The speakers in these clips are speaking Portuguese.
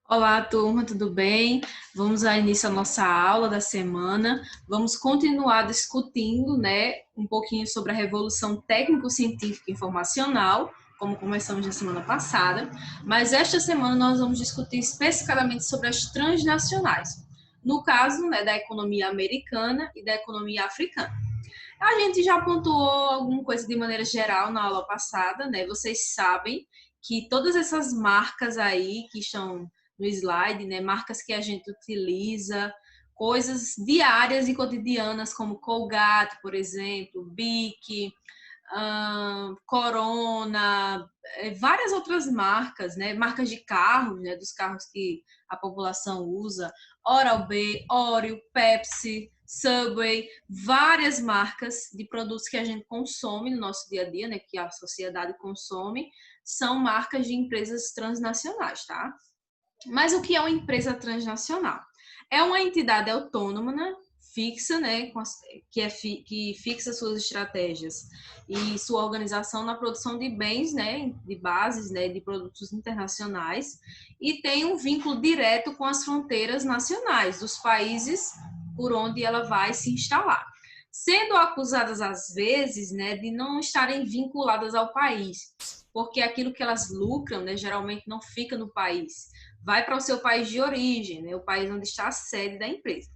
Olá, turma, tudo bem? Vamos dar início à nossa aula da semana. Vamos continuar discutindo, um pouquinho sobre a revolução técnico-científica e informacional, como começamos na semana passada, mas esta semana nós vamos discutir especificamente sobre as transnacionais, no caso, da economia americana e da economia africana. A gente já pontuou alguma coisa de maneira geral na aula passada, né? Vocês sabem que todas essas marcas aí que estão no slide, né? Marcas que a gente utiliza, coisas diárias e cotidianas como Colgate, por exemplo, Bic, Corona, várias outras marcas, né? Marcas de carros, né? Dos carros que a população usa, Oral-B, Oreo, Pepsi, Subway, várias marcas de produtos que a gente consome no nosso dia a dia, né? Que a sociedade consome, são marcas de empresas transnacionais, tá? Mas o que é uma empresa transnacional? É uma entidade autônoma, né, fixa, né, que fixa suas estratégias e sua organização na produção de bens, né, de bases, né, de produtos internacionais e tem um vínculo direto com as fronteiras nacionais dos países por onde ela vai se instalar, sendo acusadas às vezes, né, de não estarem vinculadas ao país, porque aquilo que elas lucram, né, geralmente não fica no país, vai para o seu país de origem, né, o país onde está a sede da empresa.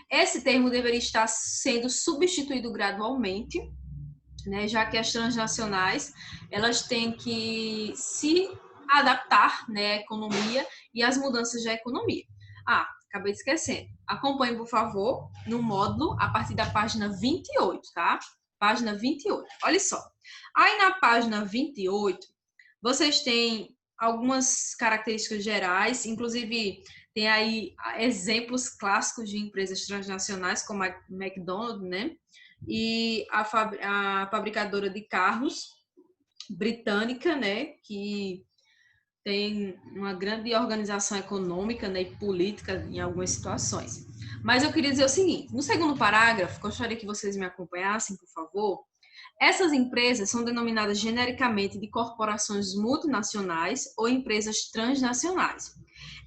Esse termo deveria estar sendo substituído gradualmente, né, já que as transnacionais elas têm que se adaptar, né, à economia e às mudanças da economia. Ah, acabei esquecendo. Acompanhe, por favor, no módulo a partir da página 28, tá? Página 28. Olha só. Aí na página 28, vocês têm algumas características gerais, inclusive tem aí exemplos clássicos de empresas transnacionais, como a McDonald's, né? E a fabricadora de carros britânica, né? Que tem uma grande organização econômica, né, e política em algumas situações. Mas eu queria dizer o seguinte: no segundo parágrafo, gostaria que vocês me acompanhassem, por favor. Essas empresas são denominadas genericamente de corporações multinacionais ou empresas transnacionais.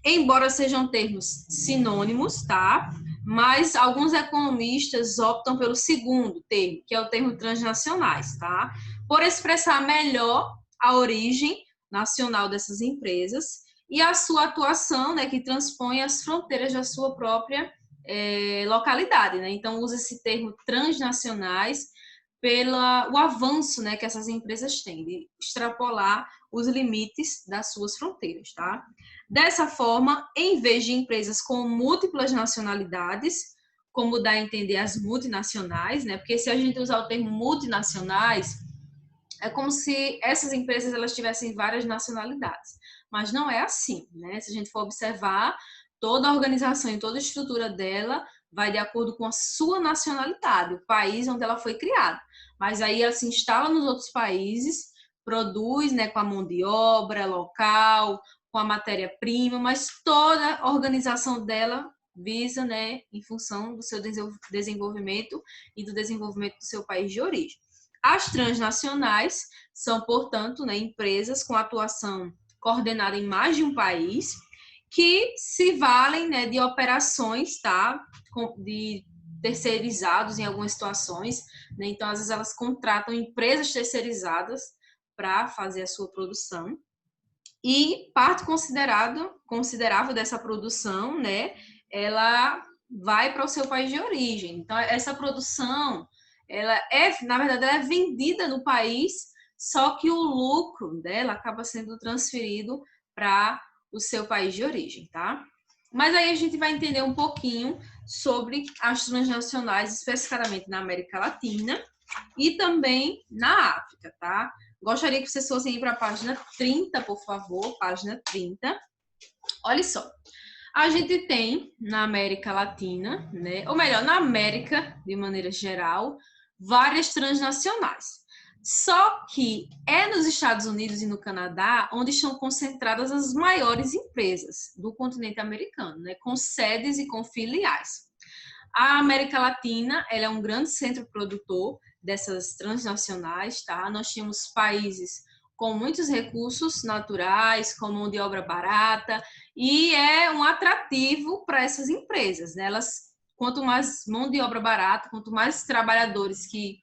Embora sejam termos sinônimos, tá? Mas alguns economistas optam pelo segundo termo, que é o termo transnacionais, tá? Por expressar melhor a origem nacional dessas empresas e a sua atuação, né, que transpõe as fronteiras da sua própria localidade, né? Então usa esse termo transnacionais pelo o avanço, né, que essas empresas têm de extrapolar os limites das suas fronteiras, tá? Dessa forma, em vez de empresas com múltiplas nacionalidades, como dá a entender as multinacionais, né? Porque se a gente usar o termo multinacionais, é como se essas empresas elas tivessem várias nacionalidades, mas não é assim, né? Se a gente for observar, toda a organização e toda a estrutura dela vai de acordo com a sua nacionalidade, o país onde ela foi criada. Mas aí ela se instala nos outros países, produz, né, com a mão de obra local, com a matéria-prima, mas toda a organização dela visa, né, em função do seu desenvolvimento e do desenvolvimento do seu país de origem. As transnacionais são, portanto, né, empresas com atuação coordenada em mais de um país que se valem, né, de operações, tá, de terceirizados em algumas situações, né? Então, às vezes elas contratam empresas terceirizadas para fazer a sua produção e parte considerável dessa produção, né, ela vai para o seu país de origem. Então, essa produção, ela é, na verdade, ela é vendida no país, só que o lucro dela acaba sendo transferido para o seu país de origem, tá? Mas aí a gente vai entender um pouquinho sobre as transnacionais, especificamente na América Latina e também na África, tá? Gostaria que vocês fossem ir para a página 30, por favor, página 30. Olha só, a gente tem na América Latina, né, ou melhor, na América, de maneira geral, várias transnacionais. Só que é nos Estados Unidos e no Canadá onde estão concentradas as maiores empresas do continente americano, né, com sedes e com filiais. A América Latina, ela é um grande centro produtor dessas transnacionais, tá? Nós tínhamos países com muitos recursos naturais, com mão de obra barata, e é um atrativo para essas empresas, né? Elas, quanto mais mão de obra barata, quanto mais trabalhadores que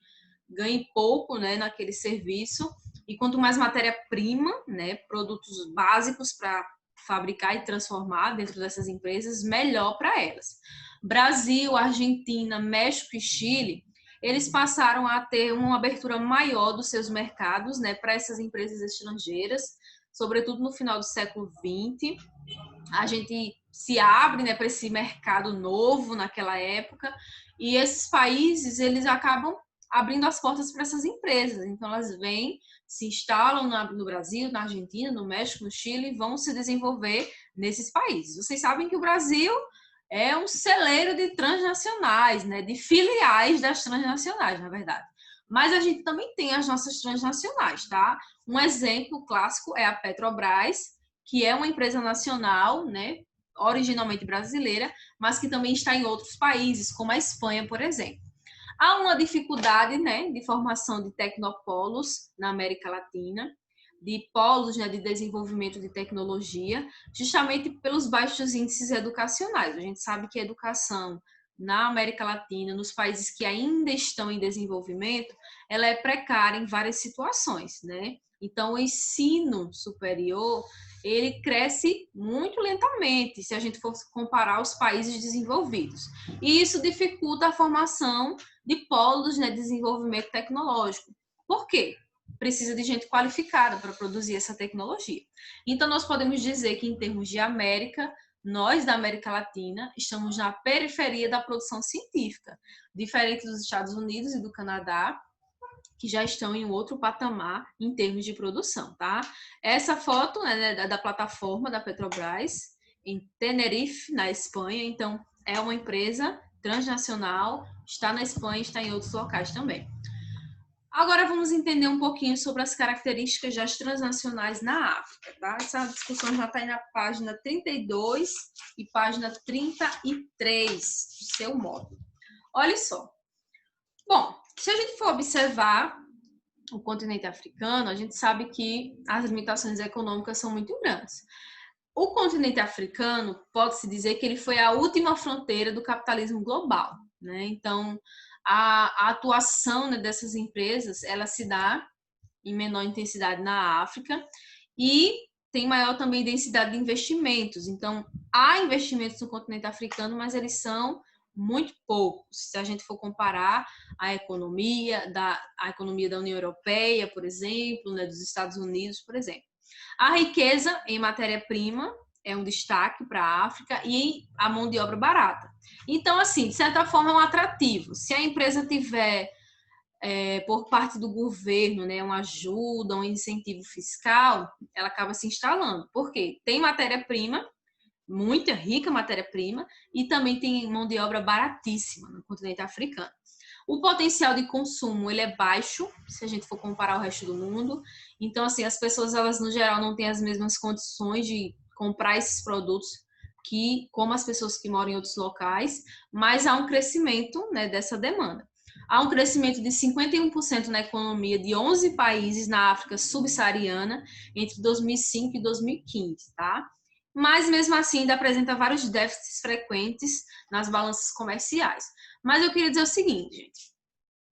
ganhem pouco, né, naquele serviço, e quanto mais matéria-prima, né, produtos básicos para fabricar e transformar dentro dessas empresas, melhor para elas. Brasil, Argentina, México e Chile, eles passaram a ter uma abertura maior dos seus mercados, né, para essas empresas estrangeiras, sobretudo no final do século XX. A gente se abre, né, para esse mercado novo naquela época, e esses países eles acabam abrindo as portas para essas empresas. Então elas vêm, se instalam no Brasil, na Argentina, no México, no Chile, e vão se desenvolver nesses países. Vocês sabem que o Brasil é um celeiro de transnacionais, né, de filiais das transnacionais, na verdade. Mas a gente também tem as nossas transnacionais, tá? Um exemplo clássico é a Petrobras, que é uma empresa nacional, né, originalmente brasileira, mas que também está em outros países, como a Espanha, por exemplo. Há uma dificuldade, né, de formação de tecnopolos na América Latina, de polos, né, de desenvolvimento de tecnologia, justamente pelos baixos índices educacionais. A gente sabe que a educação na América Latina, nos países que ainda estão em desenvolvimento, ela é precária em várias situações, né? Então, o ensino superior, ele cresce muito lentamente, se a gente for comparar os países desenvolvidos. E isso dificulta a formação de polos, né, de desenvolvimento tecnológico. Por quê? Precisa de gente qualificada para produzir essa tecnologia. Então, nós podemos dizer que, em termos de América, nós da América Latina estamos na periferia da produção científica, diferente dos Estados Unidos e do Canadá, que já estão em outro patamar em termos de produção, tá? Essa foto, né, da plataforma da Petrobras em Tenerife, na Espanha. Então, é uma empresa transnacional, está na Espanha, está em outros locais também. Agora vamos entender um pouquinho sobre as características das transnacionais na África, tá? Essa discussão já está aí na página 32 e página 33 do seu módulo. Olha só. Bom, se a gente for observar o continente africano, a gente sabe que as limitações econômicas são muito grandes. O continente africano, pode-se dizer que ele foi a última fronteira do capitalismo global, né? Então, a atuação, né, dessas empresas, ela se dá em menor intensidade na África e tem maior também densidade de investimentos. Então, há investimentos no continente africano, mas eles são muito poucos. Se a gente for comparar a economia da União Europeia, por exemplo, né, dos Estados Unidos, por exemplo. A riqueza em matéria-prima é um destaque para a África e a mão de obra barata. Então, assim, de certa forma é um atrativo. Se a empresa tiver, por parte do governo, né, uma ajuda, um incentivo fiscal, ela acaba se instalando. Por quê? Tem matéria-prima, muita rica matéria-prima, e também tem mão de obra baratíssima no continente africano. O potencial de consumo, ele é baixo, se a gente for comparar o resto do mundo. Então, assim, as pessoas, elas no geral não têm as mesmas condições de comprar esses produtos que como as pessoas que moram em outros locais, mas há um crescimento, né, dessa demanda. Há um crescimento de 51% na economia de 11 países na África subsaariana entre 2005 e 2015, tá? Mas mesmo assim ainda apresenta vários déficits frequentes nas balanças comerciais. Mas eu queria dizer o seguinte, gente.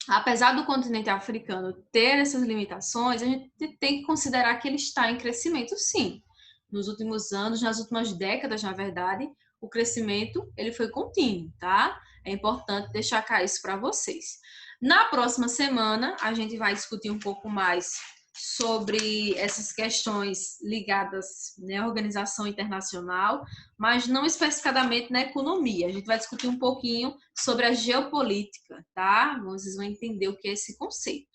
Apesar do continente africano ter essas limitações, a gente tem que considerar que ele está em crescimento, sim. Nos últimos anos, nas últimas décadas, na verdade, o crescimento ele foi contínuo, tá? É importante deixar cá isso para vocês. Na próxima semana, a gente vai discutir um pouco mais sobre essas questões ligadas, né, à organização internacional, mas não especificadamente na economia. A gente vai discutir um pouquinho sobre a geopolítica, tá? Vocês vão entender o que é esse conceito.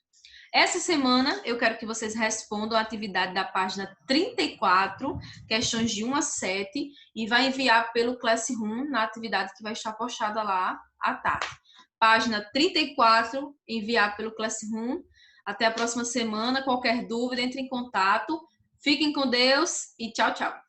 Essa semana eu quero que vocês respondam a atividade da página 34, questões de 1 a 7, e vai enviar pelo Classroom na atividade que vai estar postada lá à tarde. Página 34, enviar pelo Classroom. Até a próxima semana. Qualquer dúvida, entre em contato. Fiquem com Deus e tchau, tchau.